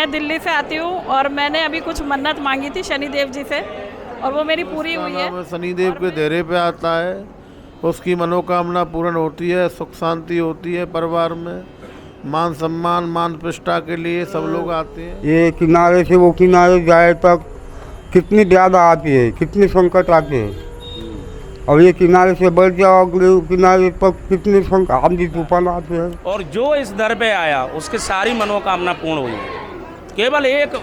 मैं दिल्ली से आती हूँ और मैंने अभी कुछ मन्नत मांगी थी शनिदेव जी से और वो मेरी पूरी हुई है। शनिदेव के देहरे पे आता है, उसकी मनोकामना पूर्ण होती है, सुख शांति होती है परिवार में, मान सम्मान मान प्रतिष्ठा के लिए सब लोग आते हैं। ये किनारे से वो किनारे जाए तक कितनी ज़्यादा आती है, कितने संकट आते हैं। और ये किनारे से बढ़ जाओ अगले किनारे तक कितने संकट आंधी तूफान आते हैं। और जो इस दर पे आया उसकी सारी मनोकामना पूर्ण हुई। केवल एक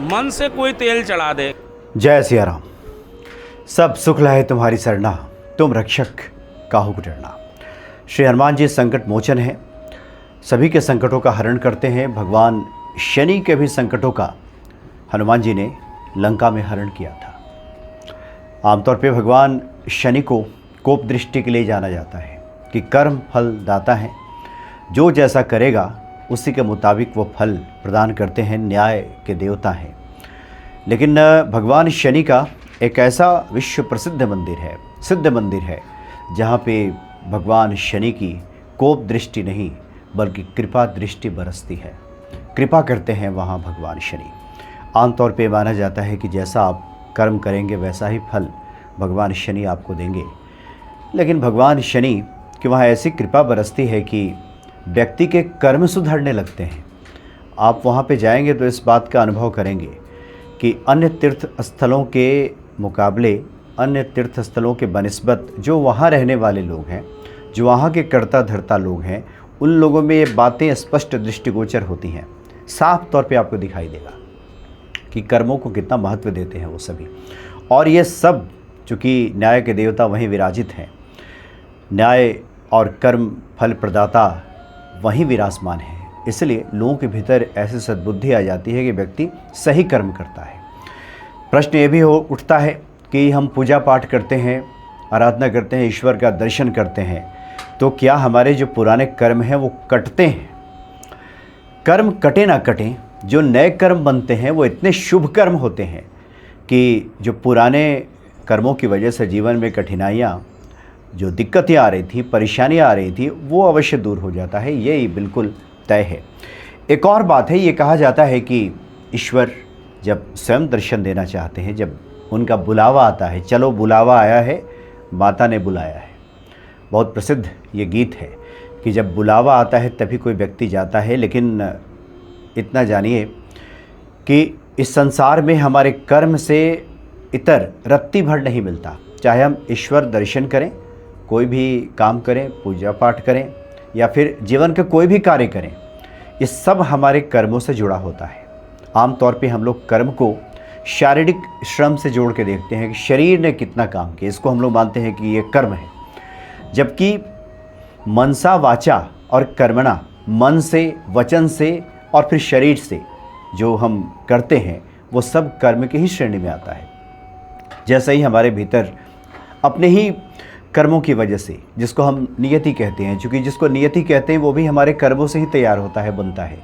मन से कोई तेल चढ़ा दे। जय सिया राम। सब सुख लाए तुम्हारी सरना, तुम रक्षक काहू को डरना। श्री हनुमान जी संकट मोचन है, सभी के संकटों का हरण करते हैं। भगवान शनि के भी संकटों का हनुमान जी ने लंका में हरण किया था। आमतौर पे भगवान शनि को कोप दृष्टि के लिए जाना जाता है कि कर्म फल दाता है, जो जैसा करेगा उसी के मुताबिक वो फल प्रदान करते हैं, न्याय के देवता हैं। लेकिन भगवान शनि का एक ऐसा विश्व प्रसिद्ध मंदिर है, सिद्ध मंदिर है, जहाँ पे भगवान शनि की कोप दृष्टि नहीं बल्कि कृपा दृष्टि बरसती है। कृपा करते हैं वहाँ भगवान शनि। आमतौर पे माना जाता है कि जैसा आप कर्म करेंगे वैसा ही फल भगवान शनि आपको देंगे। लेकिन भगवान शनि की वहाँ ऐसी कृपा बरसती है कि व्यक्ति के कर्म सुधरने लगते हैं। आप वहाँ पे जाएंगे तो इस बात का अनुभव करेंगे कि अन्य तीर्थ स्थलों के मुकाबले, अन्य तीर्थ स्थलों के बनिस्बत जो वहाँ रहने वाले लोग हैं, जो वहाँ के कर्ता धर्ता लोग हैं, उन लोगों में ये बातें स्पष्ट दृष्टिगोचर होती हैं। साफ तौर पे आपको दिखाई देगा कि कर्मों को कितना महत्व देते हैं वो सभी। और ये सब चूँकि न्याय के देवता वहीं विराजित हैं, न्याय और कर्म फल प्रदाता वहीं विराजमान है, इसलिए लोगों के भीतर ऐसी सद्बुद्धि आ जाती है कि व्यक्ति सही कर्म करता है। प्रश्न ये भी हो उठता है कि हम पूजा पाठ करते हैं, आराधना करते हैं, ईश्वर का दर्शन करते हैं, तो क्या हमारे जो पुराने कर्म हैं वो कटते हैं? कर्म कटे ना कटें, जो नए कर्म बनते हैं वो इतने शुभ कर्म होते हैं कि जो पुराने कर्मों की वजह से जीवन में कठिनाइयाँ, जो दिक्कतें आ रही थी, परेशानियाँ आ रही थी, वो अवश्य दूर हो जाता है। ये बिल्कुल तय है। एक और बात है, ये कहा जाता है कि ईश्वर जब स्वयं दर्शन देना चाहते हैं, जब उनका बुलावा आता है, चलो बुलावा आया है, माता ने बुलाया है। बहुत प्रसिद्ध ये गीत है कि जब बुलावा आता है तभी कोई व्यक्ति जाता है। लेकिन इतना जानिए कि इस संसार में हमारे कर्म से इतर रत्ती भर नहीं मिलता। चाहे हम ईश्वर दर्शन करें, कोई भी काम करें, पूजा पाठ करें या फिर जीवन का कोई भी कार्य करें, ये सब हमारे कर्मों से जुड़ा होता है। आम तौर पे हम लोग कर्म को शारीरिक श्रम से जोड़ के देखते हैं कि शरीर ने कितना काम किया, इसको हम लोग मानते हैं कि ये कर्म है। जबकि मनसा वाचा और कर्मणा, मन से, वचन से और फिर शरीर से जो हम करते हैं वो सब कर्म की ही श्रेणी में आता है। जैसे ही हमारे भीतर अपने ही कर्मों की वजह से, जिसको हम नियति कहते हैं, चूँकि जिसको नियति कहते हैं वो भी हमारे कर्मों से ही तैयार होता है, बनता है।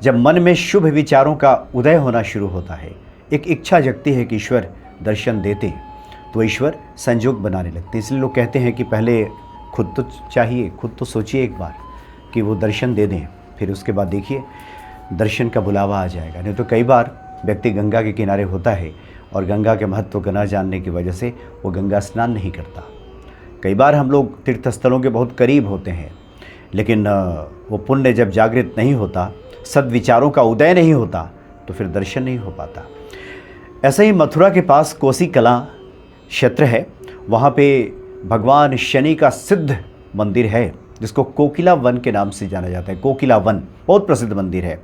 जब मन में शुभ विचारों का उदय होना शुरू होता है, एक इच्छा जगती है कि ईश्वर दर्शन देते, तो ईश्वर संजोग बनाने लगते हैं। इसलिए लोग कहते हैं कि पहले खुद तो चाहिए, खुद तो सोचिए एक बार कि वो दर्शन दे दें, फिर उसके बाद देखिए दर्शन का बुलावा आ जाएगा। नहीं तो कई बार व्यक्ति गंगा के किनारे होता है और गंगा के महत्व को न जानने की वजह से वो गंगा स्नान नहीं करता। कई बार हम लोग तीर्थ स्थलों के बहुत करीब होते हैं, लेकिन वो पुण्य जब जागृत नहीं होता, सद्विचारों का उदय नहीं होता, तो फिर दर्शन नहीं हो पाता। ऐसे ही मथुरा के पास कोसी कला क्षेत्र है, वहाँ पे भगवान शनि का सिद्ध मंदिर है, जिसको कोकिला वन के नाम से जाना जाता है। कोकिला वन बहुत प्रसिद्ध मंदिर है।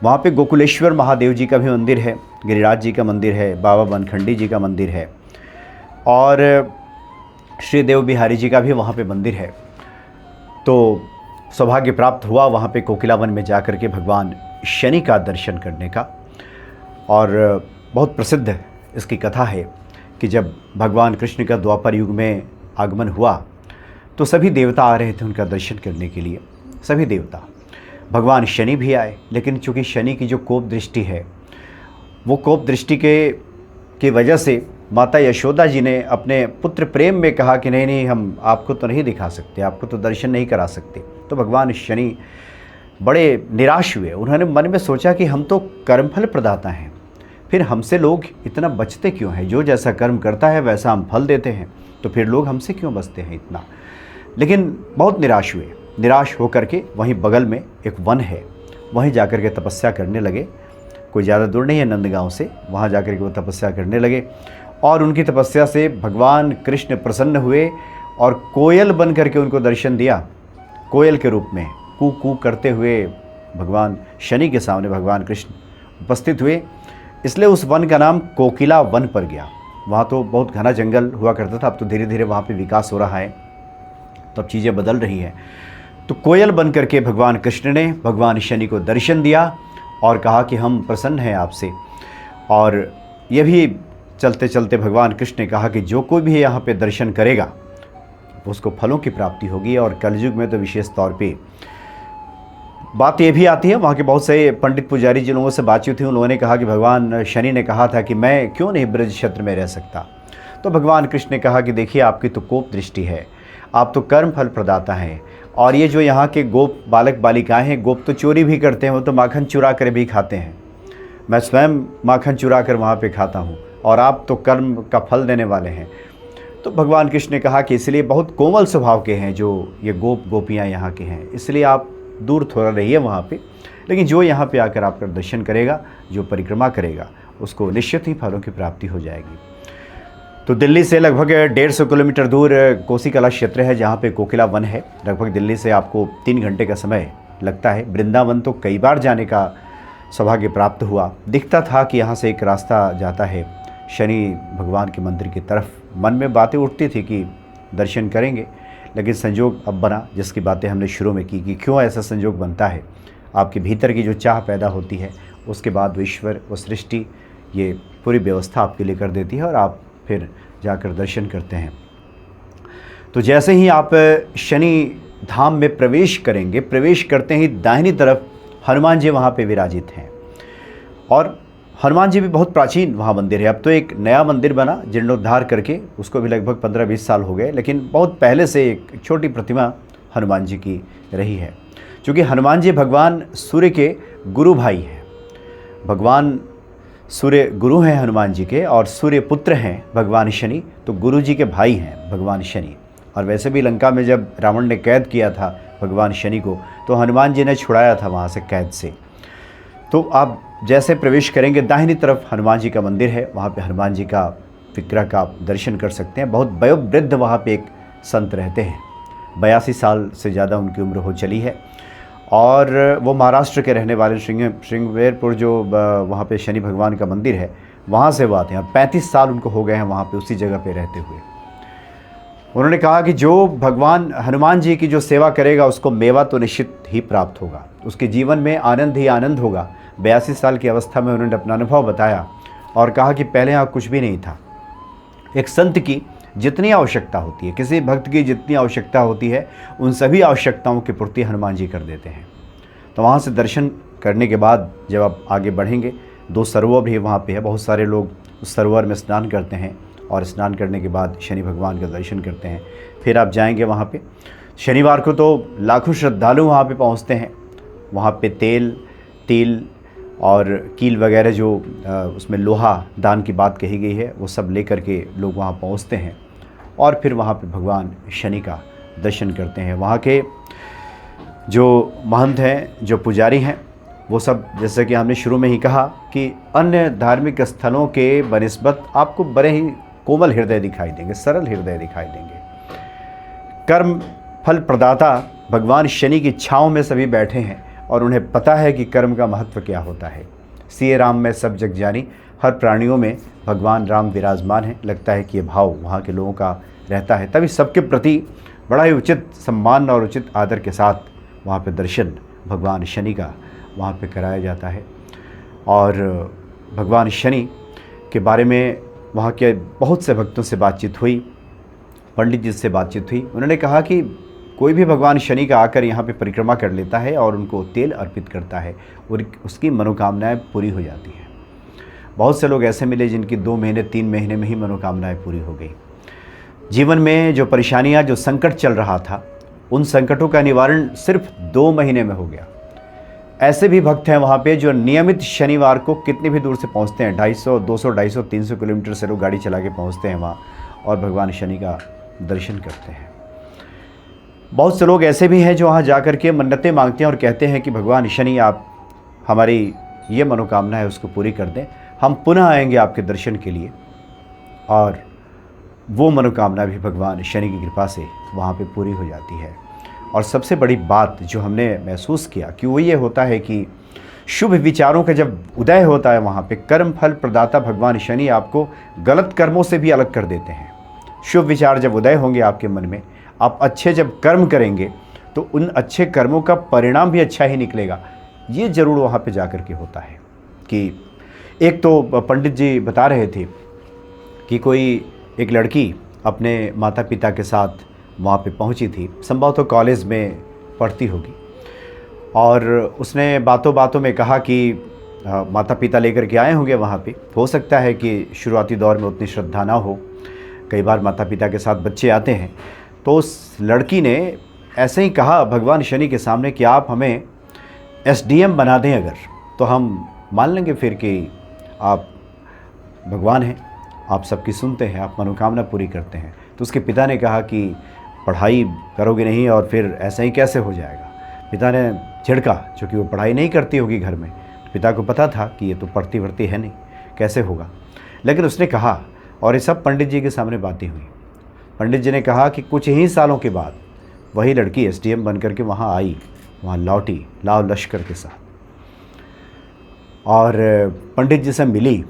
वहाँ पे गोकुलेश्वर महादेव जी का भी मंदिर है, गिरिराज जी का मंदिर है, बाबा बनखंडी जी का मंदिर है और श्री देव बिहारी जी का भी वहाँ पे मंदिर है। तो सौभाग्य प्राप्त हुआ वहाँ पे कोकिला वन में जा कर के भगवान शनि का दर्शन करने का। और बहुत प्रसिद्ध इसकी कथा है कि जब भगवान कृष्ण का द्वापर युग में आगमन हुआ तो सभी देवता आ रहे थे उनका दर्शन करने के लिए। सभी देवता, भगवान शनि भी आए, लेकिन चूँकि शनि की जो कोप दृष्टि है, वो कोप दृष्टि की वजह से माता यशोदा जी ने अपने पुत्र प्रेम में कहा कि नहीं नहीं, हम आपको तो नहीं दिखा सकते, आपको तो दर्शन नहीं करा सकते। तो भगवान शनि बड़े निराश हुए। उन्होंने मन में सोचा कि हम तो कर्मफल प्रदाता हैं, फिर हमसे लोग इतना बचते क्यों हैं? जो जैसा कर्म करता है वैसा हम फल देते हैं, तो फिर लोग हमसे क्यों बचते हैं इतना? लेकिन बहुत निराश हुए। निराश होकर के वहीं बगल में एक वन है, वहीं जाकर के तपस्या करने लगे। कोई ज़्यादा दूर नहीं है नंदगांव से, वहाँ जाकर के वो तपस्या करने लगे और उनकी तपस्या से भगवान कृष्ण प्रसन्न हुए और कोयल बन करके उनको दर्शन दिया। कोयल के रूप में कू कू करते हुए भगवान शनि के सामने भगवान कृष्ण उपस्थित हुए, इसलिए उस वन का नाम कोकिला वन पर गया। वहाँ तो बहुत घना जंगल हुआ करता था, अब तो धीरे धीरे वहाँ पे विकास हो रहा है, तो अब चीज़ें बदल रही हैं। तो कोयल बन करके भगवान कृष्ण ने भगवान शनि को दर्शन दिया और कहा कि हम प्रसन्न हैं आपसे। और ये भी चलते चलते भगवान कृष्ण ने कहा कि जो कोई भी यहाँ पे दर्शन करेगा उसको फलों की प्राप्ति होगी। और कलयुग में तो विशेष तौर पे बात ये भी आती है, वहाँ के बहुत से पंडित पुजारी जिन लोगों से बातचीत हुई, उन लोगों ने कहा कि भगवान शनि ने कहा था कि मैं क्यों नहीं ब्रज क्षेत्र में रह सकता। तो भगवान कृष्ण ने कहा कि देखिए आपकी तो कोप दृष्टि है, आप तो कर्म फल प्रदाता हैं, और ये जो यहाँ के गोप बालक बालिकाएं हैं, गोप तो चोरी भी करते हैं, वो तो माखन चुरा कर भी खाते हैं। मैं स्वयं माखन चुरा कर वहाँ पे खाता हूँ, और आप तो कर्म का फल देने वाले हैं। तो भगवान कृष्ण ने कहा कि इसलिए बहुत कोमल स्वभाव के हैं जो ये गोप गोपियाँ यहाँ के हैं, इसलिए आप दूर थोड़ा रहिए वहाँ पे, लेकिन जो यहाँ पे आकर आपका दर्शन करेगा, जो परिक्रमा करेगा, उसको निश्चित ही फलों की प्राप्ति हो जाएगी। तो दिल्ली से लगभग 150 किलोमीटर दूर कोसी कला क्षेत्र है जहाँ पे कोकिला वन है। लगभग दिल्ली से आपको 3 घंटे का समय लगता है। वृंदावन तो कई बार जाने का सौभाग्य प्राप्त हुआ। दिखता था कि यहाँ से एक रास्ता जाता है शनि भगवान के मंदिर की तरफ। मन में बातें उठती थी कि दर्शन करेंगे, लेकिन संजोग अब बना, जिसकी बातें हमने शुरू में की कि क्यों ऐसा संजोग बनता है। आपके भीतर की जो चाह पैदा होती है, उसके बाद वो ईश्वर, वो सृष्टि ये पूरी व्यवस्था आपके लिए कर देती है और आप फिर जाकर दर्शन करते हैं। तो जैसे ही आप शनि धाम में प्रवेश करेंगे, प्रवेश करते ही दाहिनी तरफ हनुमान जी वहाँ पे विराजित हैं। और हनुमान जी भी बहुत प्राचीन वहाँ मंदिर है। अब तो एक नया मंदिर बना जीर्णोद्धार करके, उसको भी लगभग 15-20 साल हो गए, लेकिन बहुत पहले से एक छोटी प्रतिमा हनुमान जी की रही है। क्योंकि हनुमान जी भगवान सूर्य के गुरु भाई हैं। भगवान सूर्य गुरु हैं हनुमान जी के, और सूर्य पुत्र हैं भगवान शनि, तो गुरु जी के भाई हैं भगवान शनि। और वैसे भी लंका में जब रावण ने कैद किया था भगवान शनि को, तो हनुमान जी ने छुड़ाया था वहाँ से कैद से। तो आप जैसे प्रवेश करेंगे, दाहिनी तरफ हनुमान जी का मंदिर है, वहाँ पे हनुमान जी का विग्रह का आप दर्शन कर सकते हैं। बहुत वयोवृद्ध वहाँ पे एक संत रहते हैं, 82 साल से ज़्यादा उनकी उम्र हो चली है, और वो महाराष्ट्र के रहने वाले श्रृंगवेरपुर जो वहाँ पे शनि भगवान का मंदिर है, वहाँ से वो आते हैं। 35 साल उनको हो गए हैं वहाँ पे उसी जगह पे रहते हुए। उन्होंने कहा कि जो भगवान हनुमान जी की जो सेवा करेगा उसको मेवा तो निश्चित ही प्राप्त होगा, उसके जीवन में आनंद ही आनंद होगा। 82 साल की अवस्था में उन्होंने अपना अनुभव बताया और कहा कि पहले यहाँ कुछ भी नहीं था। एक संत की जितनी आवश्यकता होती है, किसी भक्त की जितनी आवश्यकता होती है, उन सभी आवश्यकताओं की पूर्ति हनुमान जी कर देते हैं। तो वहाँ से दर्शन करने के बाद जब आप आगे बढ़ेंगे, 2 सरोवर भी वहाँ पे है। बहुत सारे लोग उस सरोवर में स्नान करते हैं, और स्नान करने के बाद शनि भगवान का दर्शन करते हैं। फिर आप जाएंगे वहाँ पे, शनिवार को तो लाखों श्रद्धालु वहाँ पे पहुँचते हैं। वहाँ पे तेल, तिल और कील वगैरह जो उसमें लोहा दान की बात कही गई है, वो सब लेकर के लोग वहाँ पहुँचते हैं, और फिर वहाँ पे भगवान शनि का दर्शन करते हैं। वहाँ के जो महंत हैं, जो पुजारी हैं, वो सब, जैसे कि हमने शुरू में ही कहा कि अन्य धार्मिक स्थलों के बनिस्बत आपको बड़े ही कोमल हृदय दिखाई देंगे, सरल हृदय दिखाई देंगे। कर्म फल प्रदाता भगवान शनि की छाँव में सभी बैठे हैं, और उन्हें पता है कि कर्म का महत्व क्या होता है। सिए राम में सब जग जानी, हर प्राणियों में भगवान राम विराजमान है। लगता है कि ये भाव वहाँ के लोगों का रहता है, तभी सबके प्रति बड़ा ही उचित सम्मान और उचित आदर के साथ वहाँ पे दर्शन भगवान शनि का वहाँ पे कराया जाता है। और भगवान शनि के बारे में वहाँ के बहुत से भक्तों से बातचीत हुई, पंडित जी से बातचीत हुई। उन्होंने कहा कि कोई भी भगवान शनि का आकर यहाँ पे परिक्रमा कर लेता है और उनको तेल अर्पित करता है, और उसकी मनोकामनाएं पूरी हो जाती हैं। बहुत से लोग ऐसे मिले जिनकी 2 महीने 3 महीने में ही मनोकामनाएं पूरी हो गई। जीवन में जो परेशानियाँ, जो संकट चल रहा था, उन संकटों का निवारण सिर्फ 2 महीने में हो गया। ऐसे भी भक्त हैं वहाँ पे जो नियमित शनिवार को कितनी भी दूर से पहुँचते हैं, 250, 200, 250, 300 किलोमीटर से लोग गाड़ी चला के पहुँचते हैं वहाँ और भगवान शनि का दर्शन करते हैं। बहुत से लोग ऐसे भी हैं जो वहाँ जा कर के मन्नतें मांगते हैं और कहते हैं कि भगवान शनि आप हमारी ये मनोकामना है उसको पूरी कर दें, हम पुनः आएंगे आपके दर्शन के लिए। और वो मनोकामना भी भगवान शनि की कृपा से वहाँ पे पूरी हो जाती है। और सबसे बड़ी बात जो हमने महसूस किया कि वो ये होता है कि शुभ विचारों का जब उदय होता है वहाँ पे, कर्म फल प्रदाता भगवान शनि आपको गलत कर्मों से भी अलग कर देते हैं। शुभ विचार जब उदय होंगे आपके मन में, आप अच्छे जब कर्म करेंगे तो उन अच्छे कर्मों का परिणाम भी अच्छा ही निकलेगा। ये ज़रूर वहाँ पे जा कर के होता है कि एक तो पंडित जी बता रहे थे कि कोई एक लड़की अपने माता पिता के साथ वहाँ पे पहुँची थी, संभवतः कॉलेज में पढ़ती होगी, और उसने बातों बातों में कहा कि माता पिता लेकर के आए होंगे वहाँ पे। हो सकता है कि शुरुआती दौर में उतनी श्रद्धा ना हो, कई बार माता पिता के साथ बच्चे आते हैं। तो उस लड़की ने ऐसे ही कहा भगवान शनि के सामने कि आप हमें SDM बना दें अगर, तो हम मान लेंगे फिर कि आप भगवान हैं, आप सबकी सुनते हैं, आप मनोकामना पूरी करते हैं। तो उसके पिता ने कहा कि पढ़ाई करोगे नहीं और फिर ऐसा ही कैसे हो जाएगा। पिता ने झिड़का, क्योंकि वो पढ़ाई नहीं करती होगी घर में। पिता को पता था कि ये तो पढ़ती वढ़ती है नहीं, कैसे होगा। लेकिन उसने कहा, और ये सब पंडित जी के सामने बातें हुई। पंडित जी ने कहा कि कुछ ही सालों के बाद वही लड़की SDM बन करके वहाँ आई, वहाँ लौटी लाव लश्कर के साथ, और पंडित जी से मिली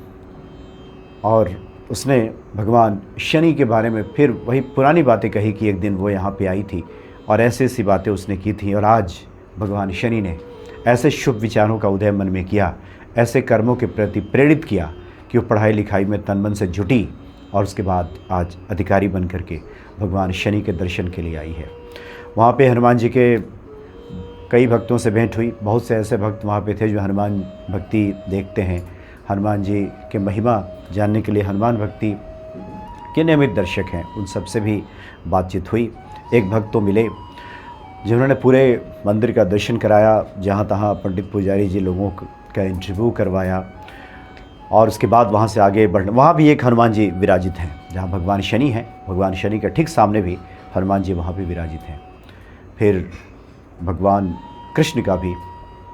और उसने भगवान शनि के बारे में फिर वही पुरानी बातें कही कि एक दिन वो यहाँ पे आई थी और ऐसी ऐसी बातें उसने की थी। और आज भगवान शनि ने ऐसे शुभ विचारों का उदय मन में किया, ऐसे कर्मों के प्रति प्रेरित किया कि वो पढ़ाई लिखाई में तन मन से जुटी और उसके बाद आज अधिकारी बन करके भगवान शनि के दर्शन के लिए आई है। वहाँ पे हनुमान जी के कई भक्तों से भेंट हुई। बहुत से ऐसे भक्त वहाँ पे थे जो हनुमान भक्ति देखते हैं, हनुमान जी के महिमा जानने के लिए हनुमान भक्ति के नियमित दर्शक हैं, उन सब से भी बातचीत हुई। एक भक्त तो मिले जिन्होंने पूरे मंदिर का दर्शन कराया, जहाँ तहाँ पंडित पुजारी जी लोगों का इंटरव्यू करवाया, और उसके बाद वहाँ से आगे बढ़ना। वहाँ भी एक हनुमान जी विराजित हैं, जहाँ भगवान शनि हैं, भगवान शनि का ठीक सामने भी हनुमान जी वहाँ भी विराजित हैं। फिर भगवान कृष्ण का भी,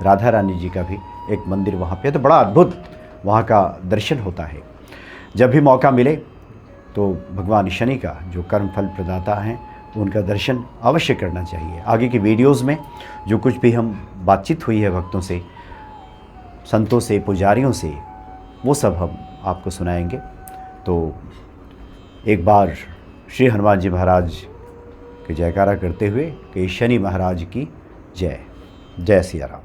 राधा रानी जी का भी एक मंदिर वहाँ पे है। तो बड़ा अद्भुत वहाँ का दर्शन होता है। जब भी मौका मिले तो भगवान शनि का जो कर्म फल प्रदाता हैं उनका दर्शन अवश्य करना चाहिए। आगे की वीडियोज़ में जो कुछ भी हम बातचीत हुई है भक्तों से, संतों से, पुजारियों से, वो सब हम आपको सुनाएंगे। तो एक बार श्री हनुमान जी महाराज के जयकारा करते हुए कि शनि महाराज की जय। जय सिया राम।